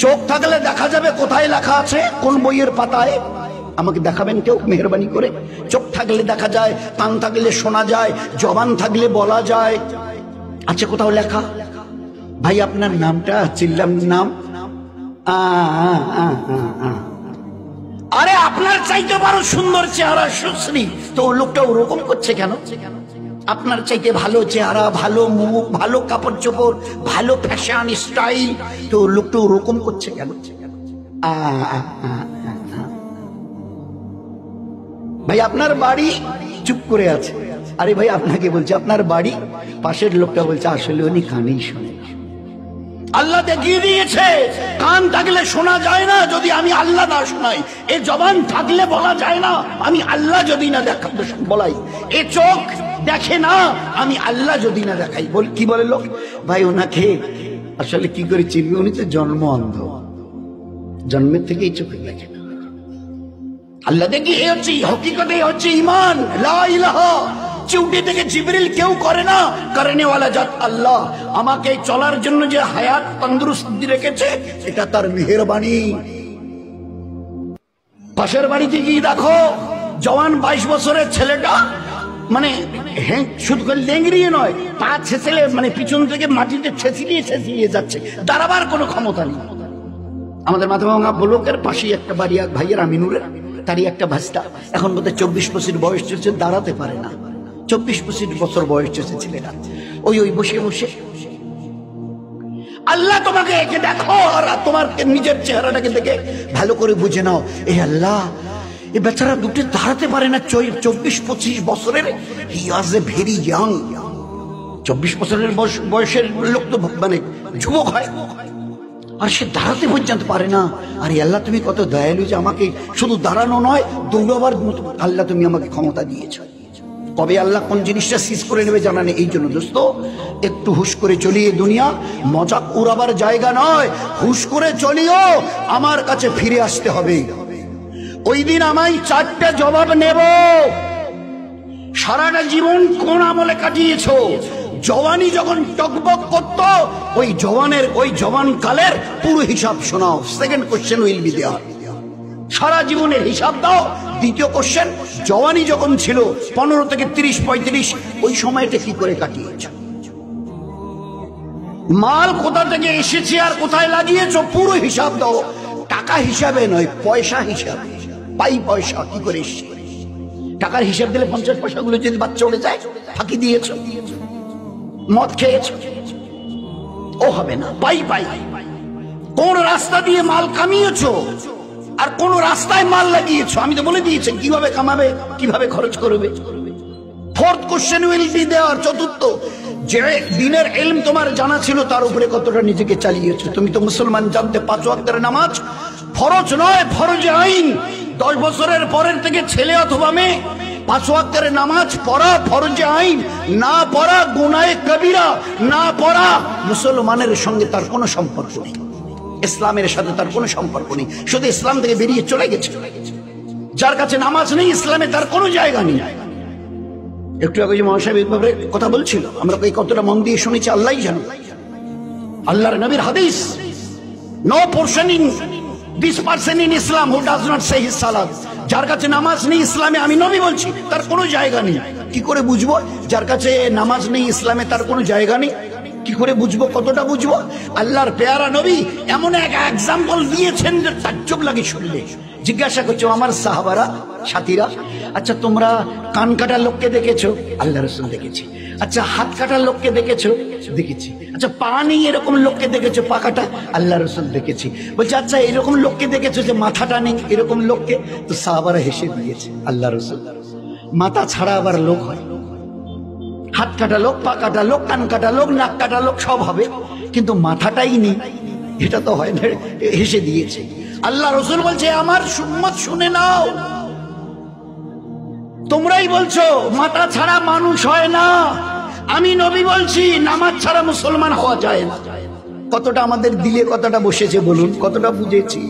চোখ থাকলে দেখা যাবে কোথায় লেখা আছে, কোন বইয়ের পাতায়? আমাকে দেখাবেন কেউ মেহেরবানি করে? চোখ থাকলে দেখা যায়, কান থাকলে শোনা যায়, জবান থাকলে বলা যায়, আচ্ছা কোথাও লেখা? ভাই আপনার নামটা চিনলাম, নাম আরে আপনার চাইতে বড় সুন্দর চেহারা সুশ্রী, তো লোকটা ওরকম করছে কেন? আপনার চাইতে ভালো চেহারা, ভালো মুখ, ভালো কাপড় চোপড়, ভালো ফ্যাশন স্টাইল, তো লোকটা ওরকম করছে কেন? ভাই আপনার বাড়ি? চুপ করে আছে। আরে ভাই আপনাকে বলছে আপনার বাড়ি, পাশের লোকটা বলছে আসলে উনি কানেই শোনে। আল্লাহ দেখিয়ে দিয়েছে কান থাকলে শোনা যায় না যদি আমি আল্লাহ না শোনাই, এ জবান থাকলে বলা যায় না আমি আল্লাহ যদি না বলাই, এ চোখ দেখে না আমি আল্লাহ যদি না দেখাই। কি বলে লোক? ভাই ওনাকে আসলে কি করে চিনবে? উনি তো জন্ম অন্ধ, জন্মের থেকেই চোখে দেখে না। আল্লাহ দেখি এ হচ্ছে হকিকতে, হচ্ছে ইমান, লা ইলাহা। চিউটি থেকে জিবরিল কেউ করে না, করেনেওয়ালা জাত আল্লাহ। আমাকে চলার জন্য যে হায়াত তন্দুরুস্তি রেখেছে এটা তার মেহেরবানি। পাশের বাড়িতে গিয়ে দেখো জওয়ান 22 বছরের ছেলেটা, মানে শুধু লেংড়িয়ে নয়, পা ছেঁচলে মানে পিছন থেকে মাটিতে ছেঁচিয়ে যাচ্ছে, দাঁড়াবার কোনো ক্ষমতা নেই। আমাদের মাথাভাঙা ব্লকের পাশেই একটা বাড়ি, এক ভাইয়ের আমিনুরের, তারই একটা ভাস্তা, এখন বোধহয় 24 বছর বয়স চলছে, দাঁড়াতে পারে না। 24-25 বছর বয়স চলছে ছেলেরা, ওই বসে বসে। আল্লাহ তোমাকে একে দেখো আর তোমার নিজের চেহারাটাকে দেখে ভালো করে বুঝে নাও, এই আল্লাহ এই বেচারা দুটো দাঁড়াতে পারে না, 24-25 বছরের, হি ওয়াজ এ ভেরি ইয়াং। 24 বছরের বয়সের লোক তো মানে যুবক হয়, আর সে দাঁড়াতে পর্যন্ত পারে না। আরে আল্লাহ তুমি কত দয়ালু যে আমাকে শুধু দাঁড়ানো নয় দৌড়াবার মতো আল্লাহ তুমি আমাকে ক্ষমতা দিয়েছ। কবে আল্লাহ কোন জিনিসটা সিজ করে নেবে জানা নেই। এই জন্য দোস্ত একটু হুশ করে চলিয়ে, দুনিয়া মজাক উড়াবার জায়গা নয়, হুশ করে চলিও, আমার কাছে ফিরে আসতে হবে। ওই দিন আমায় 4টা জবাব নেব। সারাটা জীবন কোন আমলে কাটিয়েছ? জওয়ানি যখন টকবক করত, ওই জওয়ান কালের পুরো হিসাব শোনাও। Second question will be there, সারা জীবনের হিসাব দাও। দ্বিতীয় কোশ্চেন, জওয়ানি যখন ছিল 15 থেকে 30-35, ওই সময়টা কি করে কাটিয়েছ? মাল কোথা থেকে এসেছে আর কোথায় লাগিয়েছ পুরো হিসাব দাও। টাকা হিসাবে নয়, পয়সা হিসাবে, পয়সা কি করে এসছে। টাকার হিসাব দিলে 50 পয়সাগুলো যদি বাচ্চা উড়ে যায়, ফাঁকি দিয়েছ, মদ খেয়েছ, ও হবে না। পাই কোন রাস্তা দিয়ে মাল কামিয়েছো আর কোন রাস্তায় মাল লাগিয়েছো, আমি তো বলে দিয়েছি কিভাবে কামাবে, কিভাবে খরচ করবে। Fourth question will be there. চতুর্থ, যে দিনের ইলম তোমার জানা ছিল তার উপরে কতটা নিজেকে চালিয়েছো। তুমি তো মুসলমান, জানতে 5 ওয়াক্তের নামাজ ফরজ নয়, ফরজে আইন। 10 বছরের পরের থেকে ছেলে অথবা মেয়ে 5 ওয়াক্তের নামাজ পড়া ফরজে আইন, না পড়া গুনাহে কবিরা, না পড়া মুসলমানের সঙ্গে তার কোনো সম্পর্ক নেই, ইসলামের সাথে তার কোনো সম্পর্ক নেই, শুধু ইসলাম থেকে বেরিয়ে চলে গেছে। যার কাছে নামাজ নেই, ইসলামে তার কোনো জায়গা নেই। একটু আগে যে মহাসাহেব এই ব্যাপারে কথা বলছিল, আমরা এই কতটা মন দিয়ে শুনেছি আল্লাহই জানো। আল্লাহর নবীর হাদিস, no portion in this person in Islam who does not say his সালাত। যার কাছে নামাজ নেই ইসলামে, আমি নবী বলছি, তার কোনো জায়গা নেই। কি করে বুঝবো যার কাছে নামাজ নেই ইসলামে তার কোনো জায়গা নেই? কি করে বুঝবো, কতটা বুঝবো? আল্লাহর পেয়ারা নবী এমন এক এক্সাম্পল দিয়েছেন যে তাজ্জব লাগে শুনলে। জিজ্ঞাসা করছো আমার সাহাবারা, সাথীরা, আচ্ছা তোমরা কান কাটা লোককে দেখেছো? আল্লাহ রাসূল দেখেছি। আচ্ছা হাত কাটা লোককে দেখেছো? দেখেছি। আচ্ছা পা নেই এরকম লোককে দেখেছো? পা কাটা? আল্লাহ রাসূল দেখেছি। বলছে আচ্ছা এরকম লোককে দেখেছো যে মাথাটা নেই এরকম লোককে? তো সাহাবারা হেসে দিয়েছে। আল্লাহ রাসূল, মাথা ছাড়া আবার লোক হয়, হাত কাটা লোক, পা কাটা লোক, কান কাটা লোক, নাক কাটা লোক সব হবে, কিন্তু মাথাটাই নেই, এটা তো হয় না। হেসে দিয়েছে। আল্লাহ রাসূল বলছে আমার উম্মত শুনে নাও, তোমরাই বলছো মাথা ছাড়া মানুষ হয় না, আমি নবী বলছি নামাজ ছাড়া মুসলমান হওয়া যায় না। কতটা আমাদের দিলে কতটা বসেছে বলুন, কতটা বুঝেছি।